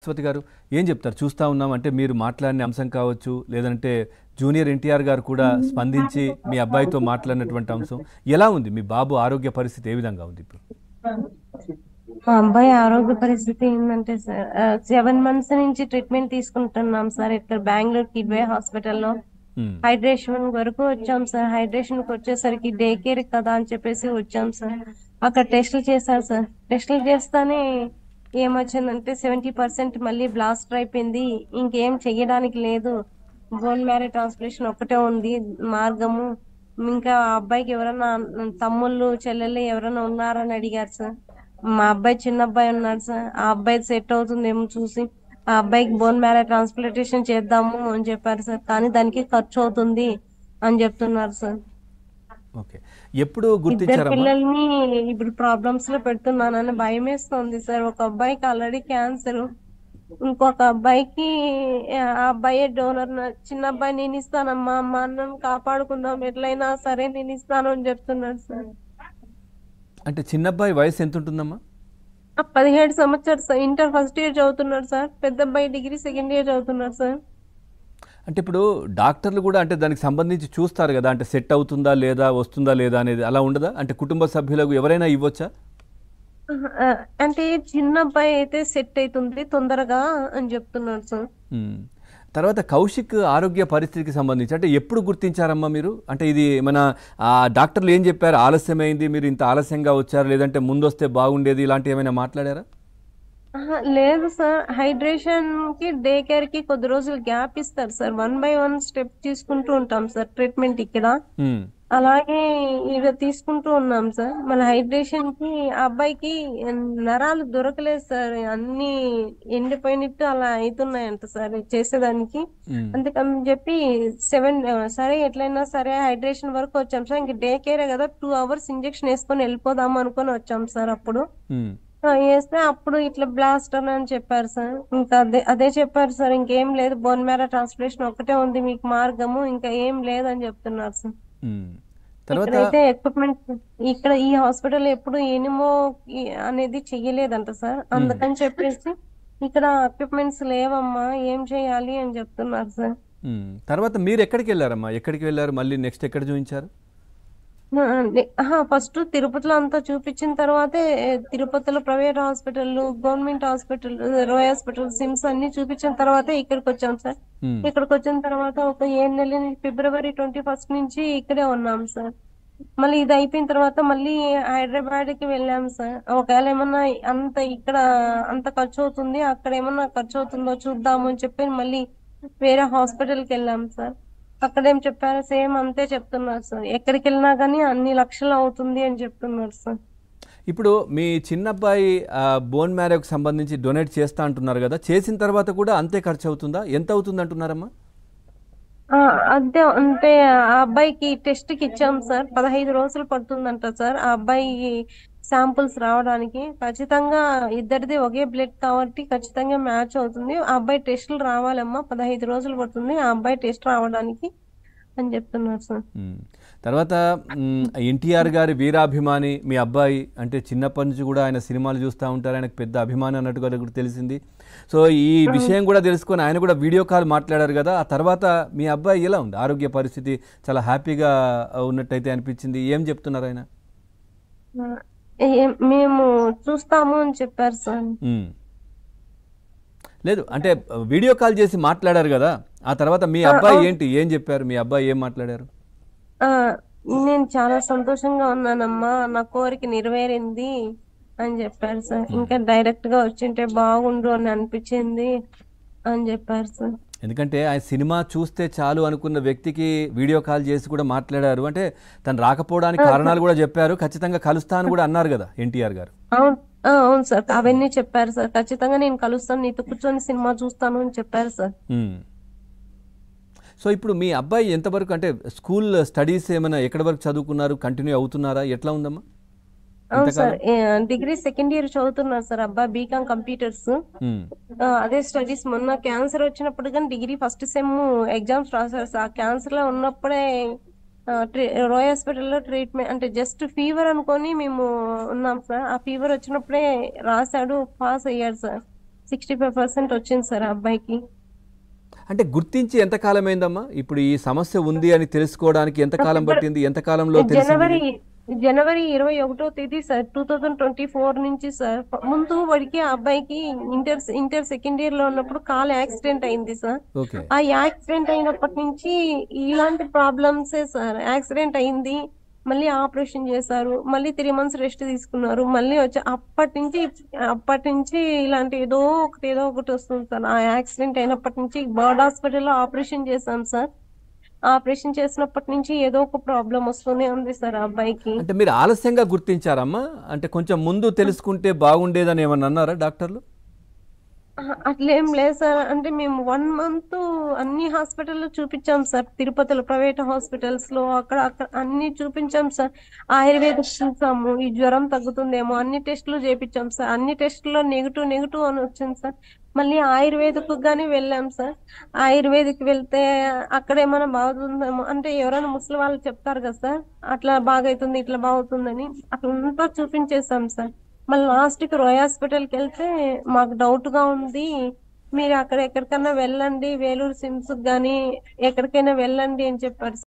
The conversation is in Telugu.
స్వతి గారు ఏం చెప్తారు? చూస్తా ఉన్నాం అంటే మీరు మాట్లాడిన అంశం కావచ్చు, లేదంటే జూనియర్ ఎన్టీఆర్ గారు కూడా స్పందించి మీ అబ్బాయితో మాట్లాడినటువంటి అంశం ఎలా ఉంది? మీ బాబు ఆరోగ్య పరిస్థితి ఏ విధంగా ఉంది ఇప్పుడు? మా అబ్బాయి ఆరోగ్య పరిస్థితి ఏంటంటే సార్ 7 మంత్స్ నుంచి ట్రీట్మెంట్ తీసుకుంటున్నాం సార్ ఇక్కడ బెంగళూరు కిడ్వే హాస్పిటల్లో. ఉమ్, హైడ్రేషన్ వరకు వచ్చాం సార్. హైడ్రేషన్ కి వచ్చేసరికి డే కేర్ కదా అని చెప్పేసి వచ్చాం సార్. అక్కడ టెస్టులు చేశారు సార్. టెస్టులు చేస్తానే ఏమొచ్చిందంటే 70% మళ్ళీ బ్లాస్టర్ అయిపోయింది, ఇంకేం చెయ్యడానికి లేదు, బోన్ మ్యారో ట్రాన్స్ప్లాంటేషన్ ఒక్కటే ఉంది మార్గము. ఇంకా ఆ అబ్బాయికి ఎవరైనా తమ్ముళ్ళు చెల్లెళ్ళు ఎవరైనా ఉన్నారని అడిగారు సార్. మా అబ్బాయి చిన్న అబ్బాయి ఉన్నాడు సార్. ఆ అబ్బాయి సెట్ అవుతుందేమో చూసి ఆ అబ్బాయికి బోన్ మ్యారో ట్రాన్స్ప్లాంటేషన్ చేద్దాము అని చెప్పారు సార్. కానీ దానికి ఖర్చు అవుతుంది అని చెప్తున్నారు సార్. ఓకే. ఎప్పుడు ఇద్దరు గుర్తించారమ్మా? పిల్లల్ని ఇప్పుడు ప్రాబ్లమ్స్ లో పెడుతున్నానని భయం వేస్తుంది సార్. ఒక అబ్బాయికి ఆల్రెడీ క్యాన్సర్, ఇంకొక అబ్బాయికి ఆ అబ్బాయి డోనర్. చిన్న అబ్బాయి నేను ఇస్తానమ్మా, మా అన్నను కాపాడుకుందాం ఎట్లయినా సరే నేను ఇస్తాను అని చెప్తున్నాడు సార్. అంటే చిన్నబ్బాయి వయసు ఎంత ఉంటుందమ్మా? 17 సంవత్సరాలు సార్. ఇంటర్ ఫస్ట్ ఇయర్ చదువుతున్నాడు సార్. పెద్ద అబ్బాయి డిగ్రీ సెకండ్ ఇయర్ చదువుతున్నాడు సార్. అంటే ఇప్పుడు డాక్టర్లు కూడా అంటే దానికి సంబంధించి చూస్తారు కదా, అంటే సెట్ అవుతుందా లేదా, వస్తుందా లేదా అనేది అలా ఉండదా? అంటే కుటుంబ సభ్యులకు ఎవరైనా ఇవ్వచ్చా? ఆ, అంటే చిన్న అబ్బాయి అయితే సెట్ అవుతుంది తొందరగా అని చెప్తున్నాడు సార్. ఉమ్. తర్వాత కౌశిక్ ఆరోగ్య పరిస్థితికి సంబంధించి అంటే ఎప్పుడు గుర్తించారమ్మా మీరు? అంటే ఇది మన డాక్టర్లు ఏం చెప్పారు? ఆలస్యమైంది, మీరు ఇంత ఆలస్యంగా వచ్చారు, లేదంటే ముందొస్తే బాగుండేది, ఇలాంటివి ఏమైనా మాట్లాడారా? లేదు సార్. హైడ్రేషన్ కి డే కేర్ కి కొద్ది రోజులు గ్యాప్ ఇస్తారు సార్. 1 by 1 స్టెప్ తీసుకుంటూ ఉంటాం సార్ ట్రీట్మెంట్ ఇక్కడ. ఉమ్, అలాగే ఇక తీసుకుంటూ ఉన్నాం సార్. మన హైడ్రేషన్ కి ఆ అబ్బాయికి నరాలు దొరకలేదు సార్. అన్ని ఎండిపోయినట్టు అలా అవుతున్నాయంట సార్ చేసేదానికి. ఉమ్, అందుకని చెప్పి 7 సరే ఎట్లయినా సరే హైడ్రేషన్ వరకు వచ్చాం సార్. ఇంక డే కేరే కదా 2 hours ఇంజెక్షన్ వేసుకొని వెళ్ళిపోదాం అనుకొని వచ్చాం సార్. అప్పుడు ఉమ్, వేస్తే అప్పుడు ఇట్లా బ్లాస్టర్ అని చెప్పారు సార్. ఇంకా అదే అదే చెప్పారు సార్. ఇంకేం లేదు, బోన్ మ్యారో ట్రాన్స్ప్లాంటేషన్ ఒక్కటే ఉంది మీకు మార్గము, ఇంకా ఏం లేదని చెప్తున్నారు సార్. ఉమ్. తర్వాత ఇక్కడైతే ఎక్విప్మెంట్ ఇక్కడ ఈ హాస్పిటల్ ఎప్పుడు ఎనిమో అనేది చెయ్యలేదంట సార్. ఉమ్, అందుకని చెప్పేసి ఇక్కడ ఎక్విప్మెంట్స్ లేవమ్మా ఏం చేయాలి అని చెప్తున్నారు సార్. ఉమ్. తర్వాత మీరు ఎక్కడికి వెళ్ళారమ్మా? ఎక్కడికి వెళ్ళారు? మళ్ళీ నెక్స్ట్ ఎక్కడ చూపించారు? ఫస్ట్ తిరుపతిలో అంతా చూపించిన తర్వాతే తిరుపతిలో ప్రైవేట్ హాస్పిటల్, గవర్నమెంట్ హాస్పిటల్, రోయ్ హాస్పిటల్, సిమ్స్ అన్ని చూపించిన తర్వాతే ఇక్కడికి వచ్చాం సార్. ఉమ్, ఇక్కడికి వచ్చిన తర్వాత ఒక 7 నెలల నుంచి February 21 నుంచి ఇక్కడే ఉన్నాం సార్. మళ్ళీ ఇది అయిపోయిన తర్వాత మళ్ళీ హైదరాబాద్ కి వెళ్ళాం సార్. ఒకవేళ ఏమన్నా అంత ఇక్కడ అంత ఖర్చు అవుతుంది, అక్కడ ఏమన్నా ఖర్చు అవుతుందో చూద్దాము అని చెప్పి మళ్ళీ వేరే హాస్పిటల్ కి వెళ్ళాం సార్. అక్కడేం చెప్పారు, సేమ్ అంతే చెప్తున్నారు సార్. ఎక్కడికి వెళ్ళినా కానీ అన్ని లక్షలు అవుతుంది అని చెప్తున్నారు సార్. ఇప్పుడు మీ చిన్నబ్బాయి బోన్ మ్యారోకి సంబంధించి డొనేట్ చేస్తా అంటున్నారు కదా, చేసిన తర్వాత కూడా అంతే ఖర్చు అవుతుందా? ఎంత అవుతుంది అంటున్నారమ్మా? ఆ, అదే అంటే ఆ అబ్బాయికి టెస్ట్ కి ఇచ్చాం సార్. 15 రోజులు పడుతుందంట సార్ ఆ అబ్బాయి శాంపుల్స్ రావడానికి. ఖచ్చితంగా ఇద్దరిది ఒకే బ్లడ్ కాబట్టి ఖచ్చితంగా మ్యాచ్ అవుతుంది. ఆ అబ్బాయి టెస్టులు రావాలమ్మా, 15 రోజులు పడుతుంది ఆ అబ్బాయి టెస్ట్ రావడానికి అని చెప్తున్నారు సార్. ఉమ్. తర్వాత ఎన్టీఆర్ గారి వీరాభిమాని మీ అబ్బాయి, అంటే చిన్నప్పటి నుంచి కూడా ఆయన సినిమాలు చూస్తూ ఉంటారు, ఆయనకు పెద్ద అభిమాని అన్నట్టుగా కూడా తెలిసింది. సో ఈ విషయం కూడా తెలుసుకొని ఆయన కూడా వీడియో కాల్ మాట్లాడారు కదా, ఆ తర్వాత మీ అబ్బాయి ఎలా ఉంది ఆరోగ్య పరిస్థితి? చాలా హ్యాపీగా ఉన్నట్టయితే అనిపించింది. ఏం చెప్తున్నారు ఆయన? ఆ, మేము చూస్తాము అని చెప్పారు సార్. ఉమ్. లేదు అంటే వీడియో కాల్ చేసి మాట్లాడారు కదా, ఆ తర్వాత మీ అబ్బాయి ఏంటి ఏం చెప్పారు? మీ అబ్బాయి ఏం మాట్లాడారు? ఆ నేను చాలా సంతోషంగా ఉన్నానమ్మా, నా కోరిక నెరవేరింది అని చెప్పారు సార్. ఇంకా డైరెక్ట్ గా వచ్చింటే బాగుండు అని అనిపించింది అని చెప్పారు సార్. ఎందుకంటే ఆయన సినిమా చూస్తే చాలు అనుకున్న వ్యక్తికి వీడియో కాల్ చేసి కూడా మాట్లాడారు అంటే తను రాకపోవడానికి కారణాలు కూడా చెప్పారు. ఖచ్చితంగా కలుస్తా అని కూడా అన్నారు కదా ఎన్టీఆర్ గారు. అవును, అవును సార్. అవన్నీ చెప్పారు సార్. ఖచ్చితంగా నేను కలుస్తాను, నీతో కూర్చొని సినిమా చూస్తాను అని చెప్పారు సార్. ఉమ్. సో ఇప్పుడు మీ అబ్బాయి ఎంతవరకు అంటే స్కూల్ స్టడీస్ ఏమైనా ఎక్కడి వరకు చదువుకున్నారు, కంటిన్యూ అవుతున్నారా, ఎట్లా ఉందమ్మా అవును సార్. ఇంతకాలం? డిగ్రీ సెకండ్ ఇయర్ చదువుతున్నారు సార్ అబ్బాయి, బీకామ్ కంప్యూటర్స్. ఉమ్, అదే స్టడీస్. మొన్న క్యాన్సర్ వచ్చినప్పుడు కానీ డిగ్రీ ఫస్ట్ సెమ్ ఎగ్జామ్స్ రాశారు సార్. ఆ క్యాన్సర్ లో ఉన్నప్పుడే రోయ్ హాస్పిటల్లో ట్రీట్మెంట్ అంటే జస్ట్ ఫీవర్ అనుకొని మేము ఉన్నాం సార్. ఆ ఫీవర్ వచ్చినప్పుడే రాశాడు, పాస్ అయ్యాడు సార్. 65% వచ్చింది సార్ ఆ అబ్బాయికి. అంటే గుర్తించి ఎంత కాలం అయిందమ్మా? ఇప్పుడు ఈ సమస్య ఉంది అని తెలుసుకోవడానికి ఎంత కాలం పట్టింది? ఎంత కాలంలో తెలిసింది జనవరి ఇది? జనవరి 21వ తేదీ సార్ 2024 నుంచి సార్. ముందు వాడికి ఆ అబ్బాయికి ఇంటర్ సెకండ్ ఇయర్ లో ఉన్నప్పుడు కాల్ యాక్సిడెంట్ అయింది సార్. ఓకే. ఆ యాక్సిడెంట్ అయినప్పటి నుంచి ఇలాంటి ప్రాబ్లమ్సే సార్. యాక్సిడెంట్ అయింది, మళ్ళీ ఆపరేషన్ చేశారు, మళ్ళీ 3 months రెస్ట్ తీసుకున్నారు, మళ్ళీ వచ్చి అప్పటి నుంచి ఇలాంటి ఏదో ఒకటి వస్తుంది సార్. ఆ యాక్సిడెంట్ అయినప్పటి నుంచి బర్డ్ హాస్పిటల్లో ఆపరేషన్ చేశాం సార్. ఆపరేషన్ చేసినప్పటి నుంచి ఏదో ఒక ప్రాబ్లం వస్తూనే ఉంది సార్ ఆ అబ్బాయికి. అంటే మీరు ఆలస్యంగా గుర్తించారమ్మా? అంటే కొంచెం ముందు తెలుసుకుంటే బాగుండేదని ఏమన్నా అన్నారా డాక్టర్లు? అట్లేం లేదు సార్. అంటే మేము 1 month అన్ని హాస్పిటల్లో చూపించాం సార్. తిరుపతిలో ప్రైవేట్ హాస్పిటల్స్ లో అక్కడ అన్ని చూపించాం సార్. ఆయుర్వేదిక్ చూసాము, ఈ జ్వరం తగ్గుతుందేమో అన్ని టెస్టులు చేపించాం సార్. అన్ని టెస్టుల్లో నెగిటివ్ అని వచ్చింది సార్. మళ్ళీ ఆయుర్వేదిక్ గానీ వెళ్ళాం సార్. ఆయుర్వేదిక్ వెళ్తే అక్కడ ఏమైనా బాగుందేమో అంటే ఎవరైనా ముసలి వాళ్ళు చెప్తారు కదా సార్, అట్లా బాగైతుంది ఇట్లా బాగుతుందని అట్లంతా చూపించేసాం సార్. మళ్ళీ లాస్ట్ కి రోయ్ హాస్పిటల్కి వెళ్తే మాకు డౌట్ గా ఉంది, మీరు అక్కడ ఎక్కడికన్నా వెళ్ళండి, వేలూరు సిమ్స్ గానీ ఎక్కడికైనా వెళ్ళండి అని చెప్పారు.